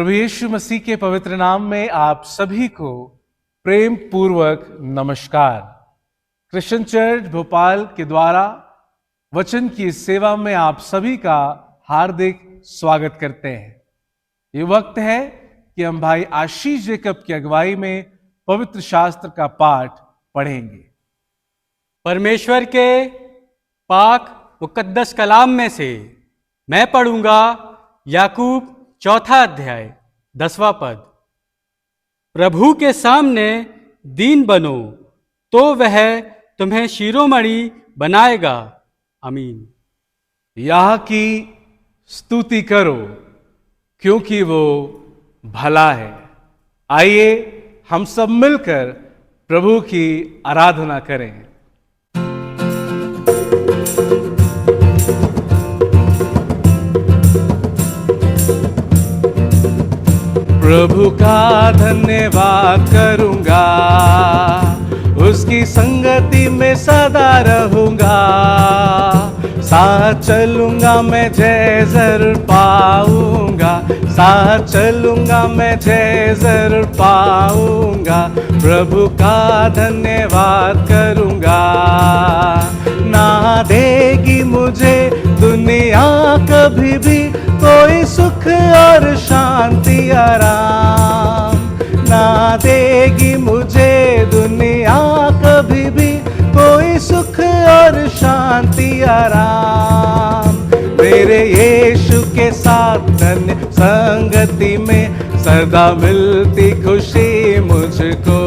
प्रभु यीशु मसीह के पवित्र नाम में आप सभी को प्रेम पूर्वक नमस्कार। क्रिश्चियन चर्च भोपाल के द्वारा वचन की सेवा में आप सभी का हार्दिक स्वागत करते हैं। ये वक्त है कि हम भाई आशीष जेकब की अगुवाई में पवित्र शास्त्र का पाठ पढ़ेंगे। परमेश्वर के पाक मुकद्दस कलाम में से मैं पढ़ूंगा याकूब 4 अध्याय 10वां पद। प्रभु के सामने दीन बनो तो वह तुम्हें शिरोमणि बनाएगा। आमीन। यह की स्तुति करो क्योंकि वो भला है। आइए हम सब मिलकर प्रभु की आराधना करें। प्रभु का धन्यवाद करूंगा, उसकी संगति में सदा रहूंगा। साथ चलूंगा मैं जय जरूर पाऊंगा, साथ चलूंगा मैं जय जरूर पाऊंगा। प्रभु का धन्यवाद करूंगा। ना देगी मुझे दुनिया कभी भी कोई सुख और शांति आराम, ना देगी मुझे दुनिया कभी भी कोई सुख और शांति आराम। मेरे यीशु के साथ धन्य संगति में सदा मिलती खुशी मुझको।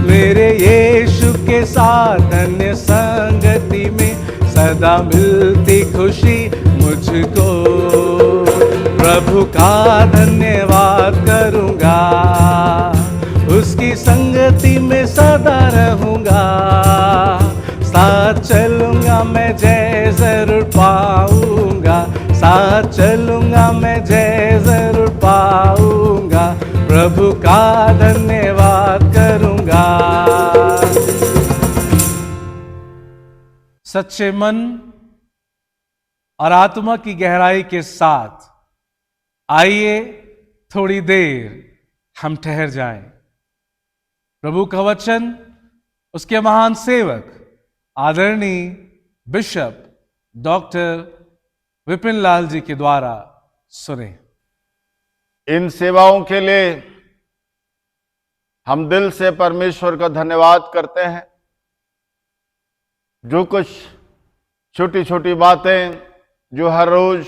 मेरे यीशु के साथ धन्य संगति में सदा मिलती खुशी मुझको। प्रभु का धन्यवाद करूंगा, उसकी संगति में सदा रहूंगा। साथ चलूंगा मैं जय जरूर पाऊंगा, साथ चलूंगा मैं जय जरूर पाऊंगा। प्रभु का धन्यवाद करूंगा। सच्चे मन और आत्मा की गहराई के साथ आइए थोड़ी देर हम ठहर जाएं। प्रभु का वचन उसके महान सेवक आदरणीय बिशप डॉक्टर विपिन लाल जी के द्वारा सुने। इन सेवाओं के लिए हम दिल से परमेश्वर का धन्यवाद करते हैं। जो कुछ छोटी छोटी बातें जो हर रोज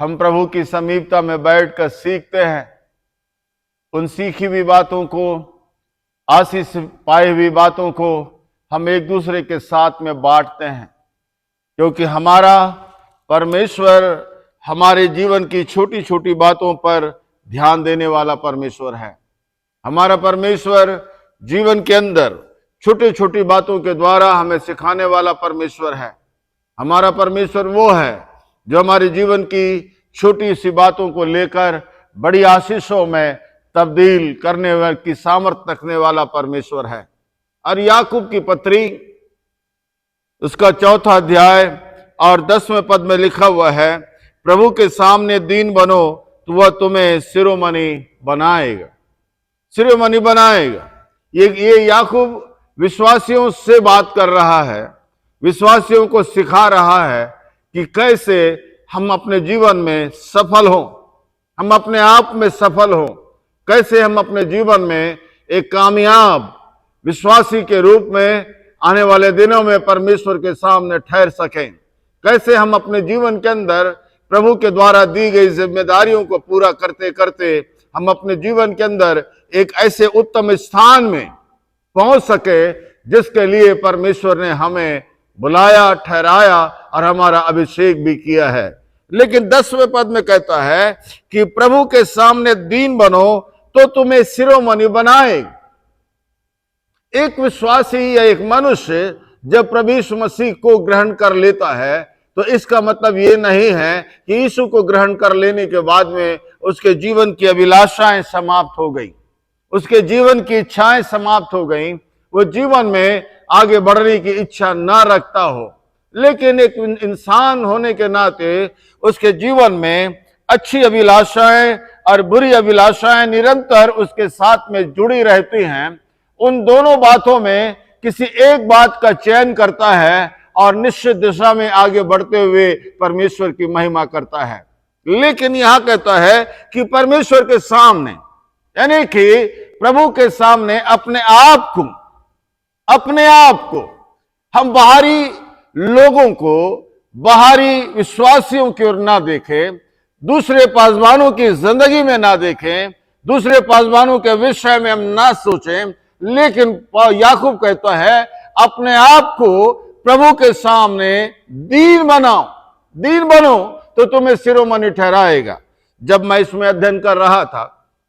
हम प्रभु की समीपता में बैठकर सीखते हैं, उन सीखी हुई बातों को, आशीष पाई हुई बातों को हम एक दूसरे के साथ में बांटते हैं, क्योंकि हमारा परमेश्वर हमारे जीवन की छोटी छोटी बातों पर ध्यान देने वाला परमेश्वर है। हमारा परमेश्वर जीवन के अंदर छोटी छोटी बातों के द्वारा हमें सिखाने वाला परमेश्वर है। हमारा परमेश्वर वो है जो हमारे जीवन की छोटी सी बातों को लेकर बड़ी आशीषों में तब्दील करने की सामर्थ्य रखने वाला परमेश्वर है। और याकूब की पत्री उसका 4 अध्याय और 10वें पद में लिखा हुआ है, प्रभु के सामने दीन बनो तो वह तुम्हें शिरोमणि बनाएगा। शिरोमणि बनाएगा। ये याकूब विश्वासियों से बात कर रहा है, विश्वासियों को सिखा रहा है कि कैसे हम अपने जीवन में सफल हों, हम अपने आप में सफल हों, कैसे हम अपने जीवन में एक कामयाब विश्वासी के रूप में आने वाले दिनों में परमेश्वर के सामने ठहर सकें, कैसे हम अपने जीवन के अंदर प्रभु के द्वारा दी गई जिम्मेदारियों को पूरा करते करते हम अपने जीवन के अंदर एक ऐसे उत्तम स्थान में पहुंच सके जिसके लिए परमेश्वर ने हमें बुलाया, ठहराया और हमारा अभिषेक भी किया है। लेकिन 10वें पद में कहता है कि प्रभु के सामने दीन बनो तो तुम्हें शिरोमणि बनाएगा। एक विश्वासी या एक मनुष्य जब प्रभु यीशु मसीह को ग्रहण कर लेता है तो इसका मतलब ये नहीं है कि यीशु को ग्रहण कर लेने के बाद में उसके जीवन की अभिलाषाएं समाप्त हो गई, उसके जीवन की इच्छाएं समाप्त हो गई, वो जीवन में आगे बढ़ने की इच्छा ना रखता हो। लेकिन एक इंसान होने के नाते उसके जीवन में अच्छी अभिलाषाएं और बुरी अभिलाषाएं निरंतर उसके साथ में जुड़ी रहती हैं, उन दोनों बातों में किसी एक बात का चयन करता है और निश्चित दिशा में आगे बढ़ते हुए परमेश्वर की महिमा करता है। लेकिन यहां कहता है कि परमेश्वर के सामने, यानी कि प्रभु के सामने अपने आप को हम बाहरी लोगों को, बाहरी विश्वासियों की ओर ना देखें, दूसरे पासवानों की जिंदगी में ना देखें, दूसरे पासवानों के विषय में हम ना सोचें, लेकिन याकूब कहता है अपने आप को प्रभु के सामने दीन बनो तो तुम्हें शिरोमणि ठहराएगा। जब मैं इसमें अध्ययन कर रहा था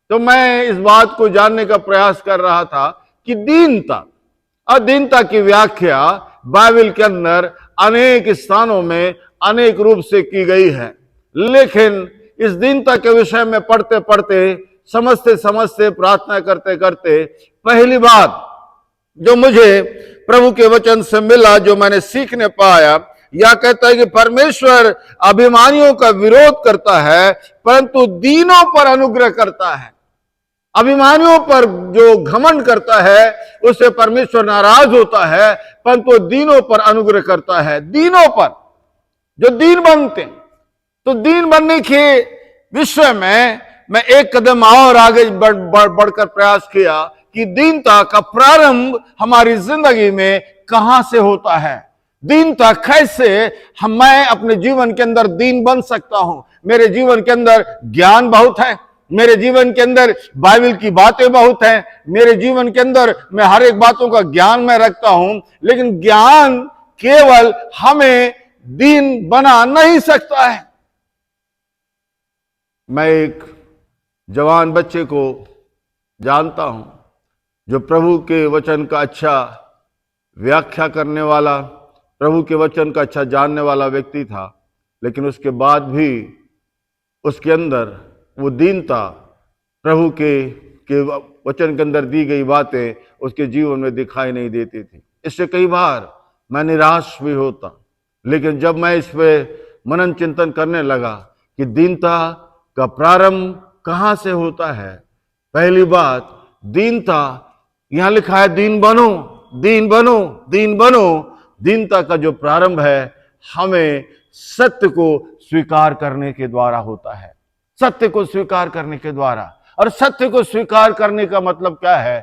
तो मैं इस बात को जानने का प्रयास कर रहा था कि दीनता की व्याख्या बाइबल के अंदर अनेक स्थानों में अनेक रूप से की गई है। लेकिन इस दीनता के विषय में पढ़ते पढ़ते, समझते प्रार्थना करते करते, पहली बात जो मुझे प्रभु के वचन से मिला, जो मैंने सीखने पाया, यह कहता है कि परमेश्वर अभिमानियों का विरोध करता है परंतु दीनों पर अनुग्रह करता है। अभिमानियों पर जो घमंड करता है उससे परमेश्वर नाराज होता है, परंतु दीनों पर अनुग्रह करता है। दीनों पर जो दीन बनते, तो दीन बनने के विषय में मैं एक कदम और आगे बढ़कर प्रयास किया कि दीनता का प्रारंभ हमारी जिंदगी में कहां से होता है। दीनता कैसे मैं अपने जीवन के अंदर दीन बन सकता हूं। मेरे जीवन के अंदर ज्ञान बहुत है, मेरे जीवन के अंदर बाइबल की बातें बहुत हैं, मेरे जीवन के अंदर मैं हर एक बातों का ज्ञान मैं रखता हूं, लेकिन ज्ञान केवल हमें दीन बना नहीं सकता है। मैं एक जवान बच्चे को जानता हूं जो प्रभु के वचन का अच्छा व्याख्या करने वाला, प्रभु के वचन का अच्छा जानने वाला व्यक्ति था, लेकिन उसके बाद भी उसके अंदर वो दीनता, प्रभु के वचन के अंदर दी गई बातें उसके जीवन में दिखाई नहीं देती थी। इससे कई बार मैं निराश भी होता, लेकिन जब मैं इस पे मनन चिंतन करने लगा कि दीनता का प्रारंभ कहां से होता है, पहली बात दीनता, यहां लिखा है दीन बनो, दीन बनो, दीन बनो। दीनता का जो प्रारंभ है हमें सत्य को स्वीकार करने के द्वारा होता है, सत्य को स्वीकार करने के द्वारा। और सत्य को स्वीकार करने का मतलब क्या है?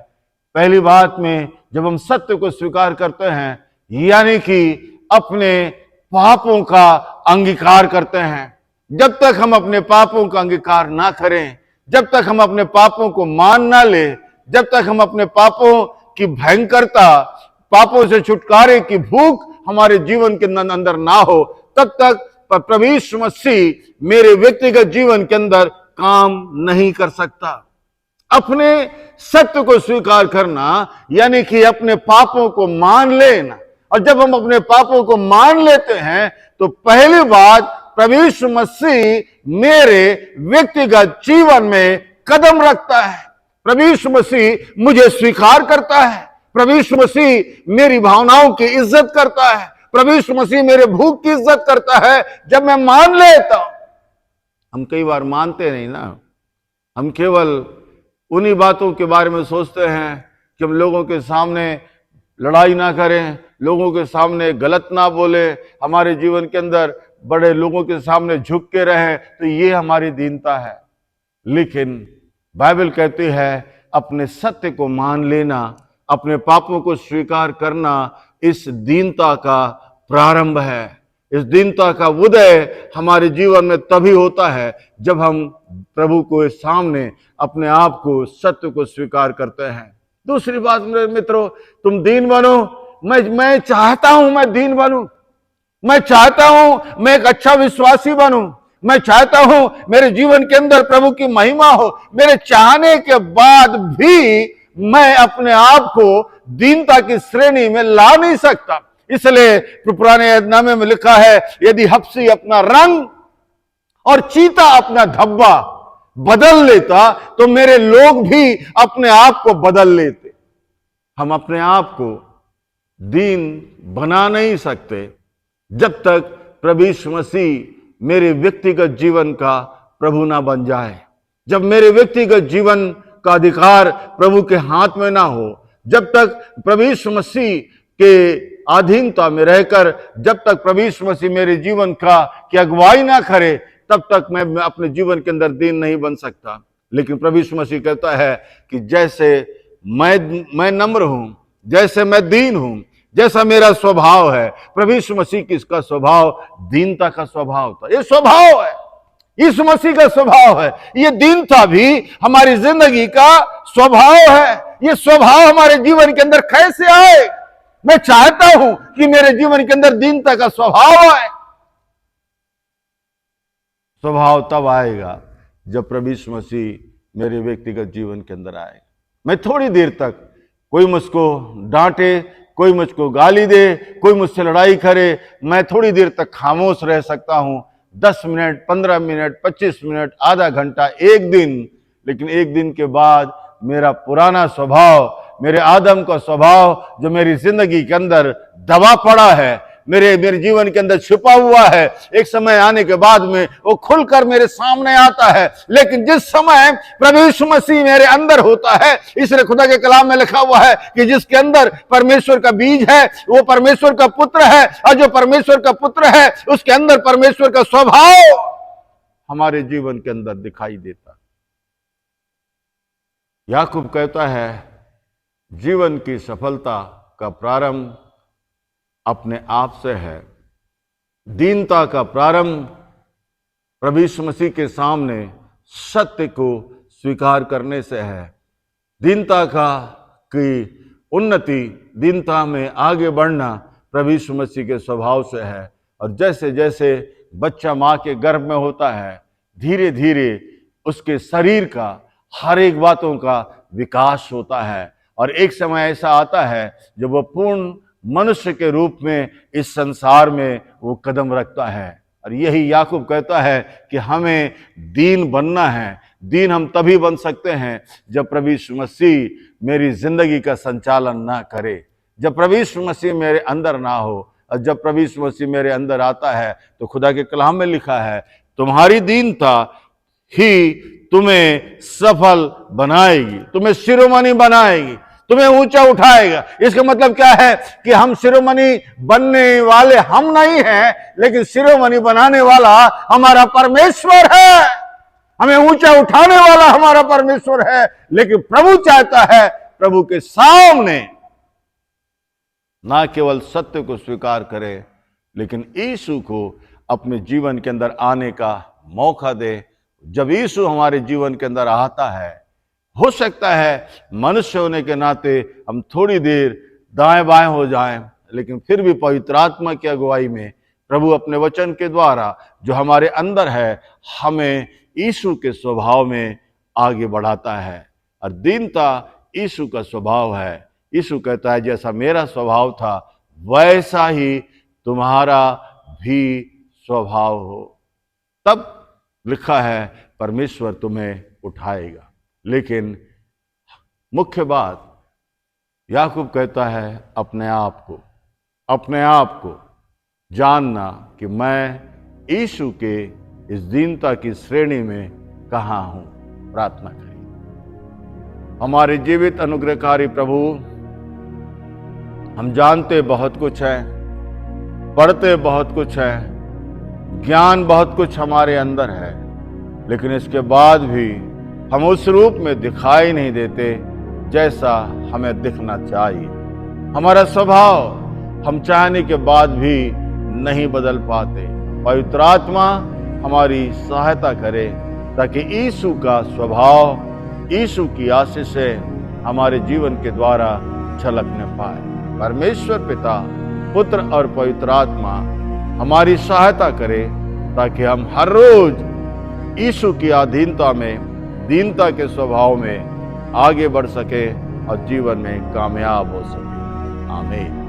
पहली बात में जब हम सत्य को स्वीकार करते हैं, यानी कि अपने पापों का अंगीकार करते हैं। जब तक हम अपने पापों का अंगीकार ना करें, जब तक हम अपने पापों को मान ना ले, जब तक हम अपने पापों की भयंकरता, पापों से छुटकारे की भूख हमारे जीवन के अंदर ना हो, तब तक प्रभु यीशु मसीह मेरे व्यक्तिगत जीवन के अंदर काम नहीं कर सकता। अपने सत्य को स्वीकार करना यानी कि अपने पापों को मान लेना। और जब हम अपने पापों को मान लेते हैं तो पहली बात, प्रभु यीशु मसीह मेरे व्यक्तिगत जीवन में कदम रखता है। प्रभु यीशु मसीह मुझे स्वीकार करता है। प्रभु यीशु मसीह मेरी भावनाओं की इज्जत करता है। प्रभु यीशु मसीह मेरे भूख की इज्जत करता है जब मैं मान लेता हूं। हम कई बार मानते नहीं ना, हम केवल उन्हीं बातों के बारे में सोचते हैं कि हम लोगों के सामने लड़ाई ना करें, लोगों के सामने गलत ना बोले, हमारे जीवन के अंदर बड़े लोगों के सामने झुक के रहें, तो ये हमारी दीनता है। लेकिन बाइबल कहती है अपने सत्य को मान लेना, अपने पापों को स्वीकार करना इस दीनता का प्रारंभ है। इस दीनता का उदय हमारे जीवन में तभी होता है जब हम प्रभु को सामने अपने आप को, सत्य को स्वीकार करते हैं। दूसरी बात मेरे मित्रों, तुम दीन बनो। मैं चाहता हूं मैं दीन बनूं, मैं चाहता हूं मैं एक अच्छा विश्वासी बनूं, मैं चाहता हूं मेरे जीवन के अंदर प्रभु की महिमा हो। मेरे चाहने के बाद भी मैं अपने आप को दीनता की श्रेणी में ला नहीं सकता। इसलिए पुराने नामे में लिखा है, यदि हबशी अपना रंग और चीता अपना धब्बा बदल लेता तो मेरे लोग भी अपने आप को बदल लेते। हम अपने आप को दीन बना नहीं सकते जब तक प्रभु यीशु मसीह मेरे व्यक्तिगत जीवन का प्रभु ना बन जाए, जब मेरे व्यक्तिगत जीवन का अधिकार प्रभु के हाथ में ना हो, जब तक प्रभु यीशु मसीह के अधीनता में रहकर, जब तक प्रभु यीशु मसीह मेरे जीवन की अगुवाई ना करे, तब तक मैं अपने जीवन के अंदर दीन नहीं बन सकता। लेकिन प्रभु यीशु मसीह कहता है कि जैसे मैं नम्र हूं, जैसे मैं दीन हूं, जैसा मेरा स्वभाव है, प्रभु यीशु मसीह की इसका स्वभाव दीनता का स्वभाव था। ये स्वभाव है, यीशु मसीह का स्वभाव है। ये दीनता भी हमारी जिंदगी का स्वभाव है। ये स्वभाव हमारे जीवन के अंदर कैसे आए? मैं चाहता हूं कि मेरे जीवन के अंदर दीनता का स्वभाव आए। स्वभाव तब आएगा जब प्रभु यीशु मसीह मेरे व्यक्तिगत जीवन के अंदर आए। मैं थोड़ी देर तक, कोई मुझको डांटे, कोई मुझको गाली दे, कोई मुझसे लड़ाई करे, मैं थोड़ी देर तक खामोश रह सकता हूं, 10 मिनट, 15 मिनट, 25 मिनट, आधा घंटा, एक दिन। लेकिन एक दिन के बाद मेरा पुराना स्वभाव, मेरे आदम का स्वभाव जो मेरी जिंदगी के अंदर दबा पड़ा है, मेरे जीवन के अंदर छिपा हुआ है, एक समय आने के बाद में वो खुलकर मेरे सामने आता है। लेकिन जिस समय प्रभु यीशु मसीह मेरे अंदर होता है, इसलिए खुदा के कलाम में लिखा हुआ है कि जिसके अंदर परमेश्वर का बीज है वो परमेश्वर का पुत्र है, और जो परमेश्वर का पुत्र है उसके अंदर परमेश्वर का स्वभाव हमारे जीवन के अंदर दिखाई देता। याकूब कहता है जीवन की सफलता का प्रारंभ अपने आप से है। दीनता का प्रारंभ प्रभु यीशु मसीह के सामने सत्य को स्वीकार करने से है। दीनता की उन्नति, दीनता में आगे बढ़ना प्रभु यीशु मसीह के स्वभाव से है। और जैसे जैसे बच्चा माँ के गर्भ में होता है, धीरे धीरे उसके शरीर का हर एक बातों का विकास होता है, और एक समय ऐसा आता है जब वह पूर्ण मनुष्य के रूप में इस संसार में वो कदम रखता है। और यही याकूब कहता है कि हमें दीन बनना है। दीन हम तभी बन सकते हैं जब प्रभु यीशु मसीह मेरी जिंदगी का संचालन ना करे, जब प्रभु यीशु मसीह मेरे अंदर ना हो। और जब प्रभु यीशु मसीह मेरे अंदर आता है तो खुदा के कलाम में लिखा है तुम्हारी दीनता ही तुम्हें सफल बनाएगी, तुम्हें शिरोमणि बनाएगी, तुम्हें ऊंचा उठाएगा। इसका मतलब क्या है कि हम शिरोमणि बनने वाले हम नहीं हैं, लेकिन शिरोमणि बनाने वाला हमारा परमेश्वर है। हमें ऊंचा उठाने वाला हमारा परमेश्वर है। लेकिन प्रभु चाहता है प्रभु के सामने ना केवल सत्य को स्वीकार करे, लेकिन यीशु को अपने जीवन के अंदर आने का मौका दे। जब यीशु हमारे जीवन के अंदर आता है, हो सकता है मनुष्य होने के नाते हम थोड़ी देर दाएं बाएं हो जाएं, लेकिन फिर भी पवित्र आत्मा की अगुवाई में प्रभु अपने वचन के द्वारा जो हमारे अंदर है, हमें यीशु के स्वभाव में आगे बढ़ाता है। और दीनता यीशु का स्वभाव है। यीशु कहता है जैसा मेरा स्वभाव था वैसा ही तुम्हारा भी स्वभाव हो। तब लिखा है परमेश्वर तुम्हें उठाएगा। लेकिन मुख्य बात याकूब कहता है अपने आप को जानना कि मैं यीशु के इस दीनता की श्रेणी में कहाँ हूं। प्रार्थना करें। हमारे जीवित अनुग्रहकारी प्रभु, हम जानते बहुत कुछ है, पढ़ते बहुत कुछ है, ज्ञान बहुत कुछ हमारे अंदर है, लेकिन इसके बाद भी हम उस रूप में दिखाई नहीं देते जैसा हमें दिखना चाहिए। हमारा स्वभाव हम चाहने के बाद भी नहीं बदल पाते। पवित्र आत्मा हमारी सहायता करे ताकि यीशु का स्वभाव, यीशु की आशीषें हमारे जीवन के द्वारा झलकने पाए। परमेश्वर पिता, पुत्र और पवित्र आत्मा हमारी सहायता करे ताकि हम हर रोज यीशु की अधीनता में, दीनता के स्वभाव में आगे बढ़ सके और जीवन में कामयाब हो सके। आमीन।